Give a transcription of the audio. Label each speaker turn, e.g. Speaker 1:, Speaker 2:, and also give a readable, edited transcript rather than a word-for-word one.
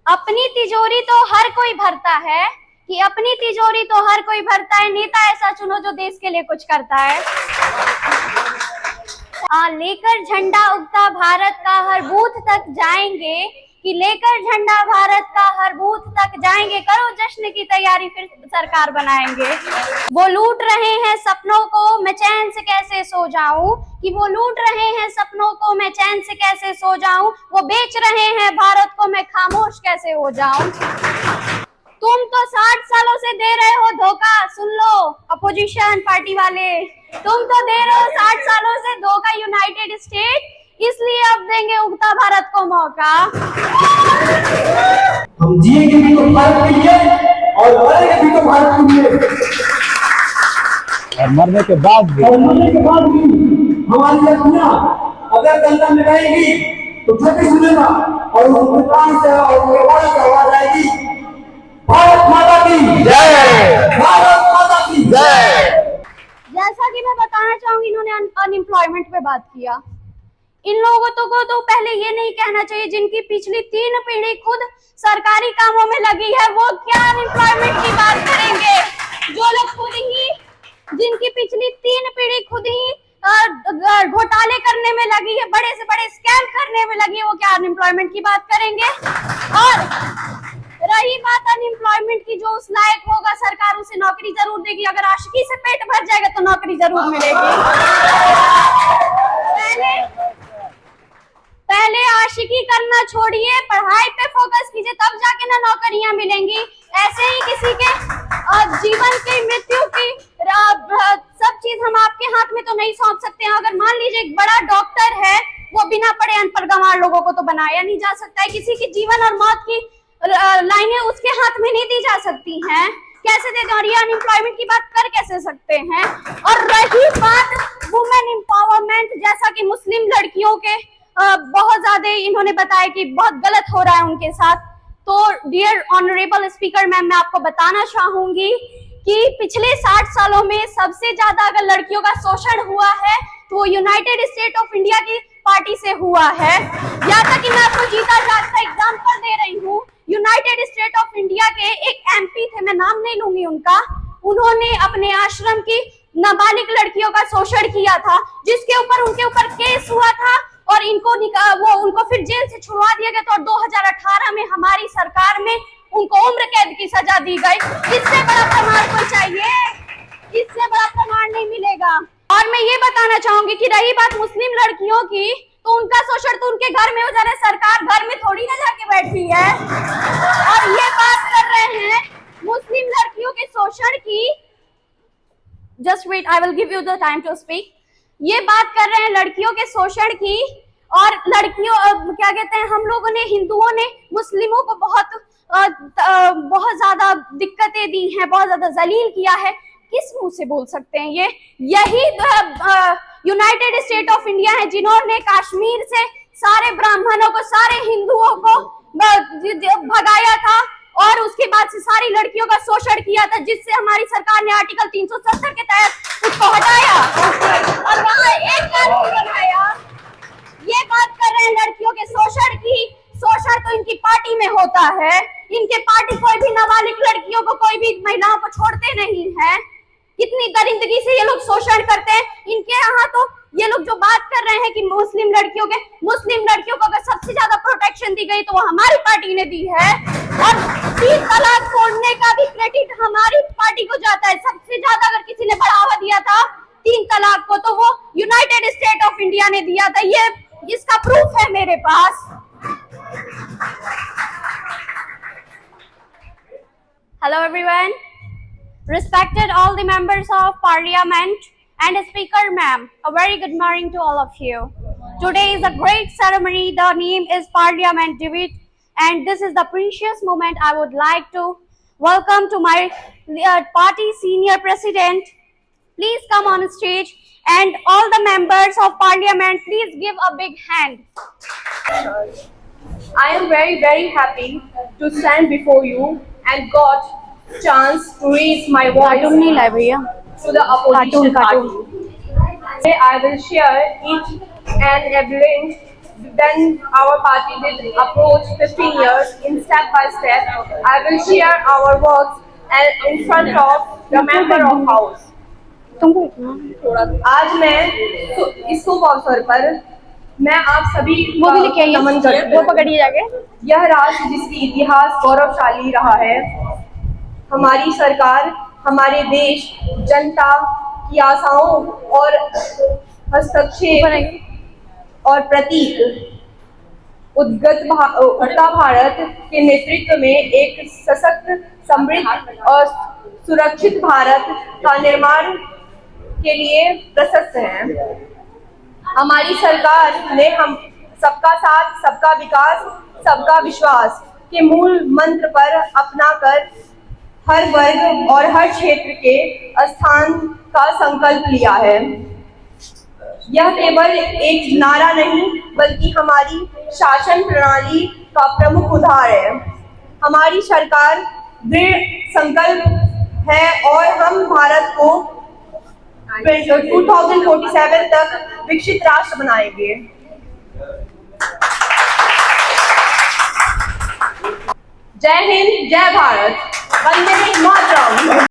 Speaker 1: अपनी तिजोरी तो हर कोई भरता है, कि अपनी तिजोरी तो हर कोई भरता है, नेता ऐसा चुनो जो देश के लिए कुछ करता है। लेकर झंडा उगता भारत का हर बूथ तक जाएंगे, कि लेकर झंडा भारत का हर बूथ तक जाएंगे, करो जश्न की तैयारी फिर सरकार बनाएंगे। वो लूट रहे हैं सपनों को मैं चैन से कैसे सो जाऊं, कि वो लूट रहे हैं सपनों को मैं चैन से कैसे सो जाऊं, वो बेच रहे हैं भारत को मैं खामोश कैसे हो जाऊं। तुम तो 60 सालों से दे रहे हो धोखा, सुन लो अपोजिशन पार्टी वाले, तुम तो दे रहे हो 60 सालों से धोखा यूनाइटेड स्टेट, इसलिए अब देंगे उगता भारत को मौका।
Speaker 2: हम जिएंगे भी तो भारत के लिए और मरेंगे भी तो भारत के लिए,
Speaker 3: और मरने के बाद भी
Speaker 2: हमारी लड़कियां अगर गंगा में रहेंगी तो छठी सुनेगा और उनके कान से और उनके बाल से आवाज आएगी, भारत माता की जय, भारत माता की जय।
Speaker 1: जैसा कि मैं बताना चाहूंगी, इन्होंने अनएम्प्लॉयमेंट पे बात किया। इन लोगों को तो पहले ये नहीं कहना चाहिए जिनकी पिछली 3 पीढ़ी खुद सरकारी कामों में लगी है, वो क्या अनएम्प्लॉयमेंट की बात करेंगे। जो लोग खुद ही, जिनकी पिछली 3 पीढ़ी खुद ही घोटाले करने में लगी है, बड़े से बड़े स्कैम करने में लगी है, वो क्या अनएम्प्लॉयमेंट की बात करेंगे। और रही बात अनएम्प्लॉयमेंट की, जो उस लायक होगा सरकार उसे नौकरी जरूर देगी, अगर आशिकी से पेट भर जाएगा तो नौकरी जरूर मिलेगी। पहले आशिकी करना छोड़िए, पढ़ाई पे फोकस कीजिए, तब जाके ना नौकरियां मिलेंगी। ऐसे ही किसी के जीवन की मृत्यु की सब चीज हम आपके हाथ में तो नहीं सौंप सकते हैं। अगर मान लीजिए एक बड़ा डॉक्टर है, वो बिना पढ़े अनपढ़ गंवार लोगों को तो बनाया नहीं जा सकता है। किसी की जीवन और मौत की लाइनें उसके हाथ में नहीं दी जा सकती हैं, कैसे दे दें। और ये अनएम्प्लॉयमेंट की बात कर कैसे सकते हैं। और रही बात वुमेन एम्पावरमेंट, जैसा कि मुस्लिम लड़कियों के बहुत ज्यादा इन्होंने बताया कि बहुत गलत हो रहा है उनके साथ, तो डियर ऑनरेबल स्पीकर मैम, मैं आपको बताना चाहूंगी कि पिछले 60 सालों में सबसे ज्यादा अगर लड़कियों का शोषण हुआ है तो वो यूनाइटेड स्टेट ऑफ इंडिया की पार्टी से हुआ है। यहाँ तक कि मैं आपको जीता जागता एग्जाम्पल दे रही हूँ। यूनाइटेड स्टेट ऑफ इंडिया के एक एमपी थे, मैं नाम नहीं लूंगी उनका, उन्होंने अपने आश्रम की नाबालिग लड़कियों का शोषण किया था, जिसके ऊपर उनके ऊपर केस हुआ था और उनको फिर जेल से छुड़वा दिया गया था। और 2018 में हमारी सरकार में उनको उम्र कैद की सजा दी गई। इससे बड़ा प्रमाण कोई चाहिए? इससे बड़ा प्रमाण नहीं मिलेगा। और मैं ये बताना चाहूंगी कि रही बात मुस्लिम लड़कियों की, तो उनका शोषण तो उनके घर में हो जा रहा है, सरकार घर में थोड़ी ना जाके बैठी है। और ये बात कर रहे हैं मुस्लिम लड़कियों के शोषण की, just wait, I will give you the time to speak. ये बात कर रहे हैं लड़कियों के शोषण की, और लड़कियों क्या कहते हैं, हम लोगों ने, हिंदुओं ने मुस्लिमों को बहुत ज्यादा दिक्कतें दी हैं, बहुत ज्यादा जलील किया है। किस मुंह से बोल सकते हैं ये? यही यूनाइटेड स्टेट ऑफ इंडिया है जिन्होंने कश्मीर से सारे ब्राह्मणों को, सारे हिंदुओं को भगाया था और उसके बाद से सारी लड़कियों का शोषण किया था, जिससे हमारी सरकार ने आर्टिकल 370 के तहत उसको हटाया और वहां एक कानून बनाया। ये बात कर रहे हैं लड़कियों के शोषण की। शोषण तो इनकी पार्टी में होता है, इनके पार्टी कोई भी नाबालिग लड़कियों को, कोई भी महिलाओं को छोड़ते नहीं है। कितनी दरिंदगी से ये लोग शोषण करते हैं। इनके यहाँ तो ये लोग जो बात कर रहे हैं कि मुस्लिम लड़कियों को अगर सबसे ज्यादा प्रोटेक्शन दी गई तो वो हमारी पार्टी ने दी है। और 3 तलाक तोड़ने का भी क्रेडिट हमारी पार्टी को जाता है। सबसे ज्यादा अगर किसी ने बढ़ावा दिया था 3 तलाक को, तो वो यूनाइटेड स्टेट ऑफ इंडिया ने दिया था। ये इसका प्रूफ है मेरे पास। Hello everyone, respected all the members of parliament and speaker ma'am, a very good morning to all of you. Today is a great ceremony. The name is Parliament Debate, and this is the precious moment I would like to welcome to my party senior president. Please come on stage, and all the members of parliament, please give a big hand.
Speaker 4: I am very happy to stand before you, and God
Speaker 3: chance to raise my
Speaker 1: cartoon
Speaker 3: voice
Speaker 1: नहीं लाए भैया,
Speaker 3: to the opposition
Speaker 1: Cartoon.
Speaker 3: party. Today I will share each and every link when our party did approach 15 years in step by step. I will share our works and in front of the member of house.
Speaker 1: तुमको
Speaker 3: आज मैं इस शुभ अवसर पर मैं आप सभी
Speaker 1: वो भी लेके
Speaker 3: का नमन
Speaker 1: आइए,
Speaker 3: करती
Speaker 1: वो
Speaker 3: हूँ।
Speaker 1: पकड़िए जाके।
Speaker 3: यह राष्ट्र जिसकी इतिहास गौरवशाली रहा है, हमारी सरकार हमारे देश जनता की आशाओं और हस्तक्षेप और प्रतीक उद्यत भारत के नेतृत्व में एक सशक्त, समृद्ध और सुरक्षित भारत का निर्माण के लिए प्रशस्त है। हमारी सरकार ने हम सबका साथ, सबका विकास, सबका विश्वास के मूल मंत्र पर अपनाकर हर वर्ग और हर क्षेत्र के स्थान का संकल्प लिया है। यह केवल एक नारा नहीं बल्कि हमारी शासन प्रणाली का प्रमुख उदाहरण है। हमारी सरकार दृढ़ संकल्प है और हम भारत को 2047 तक विकसित राष्ट्र बनाएंगे। जय हिंद, जय भारत, वंदे मातरम।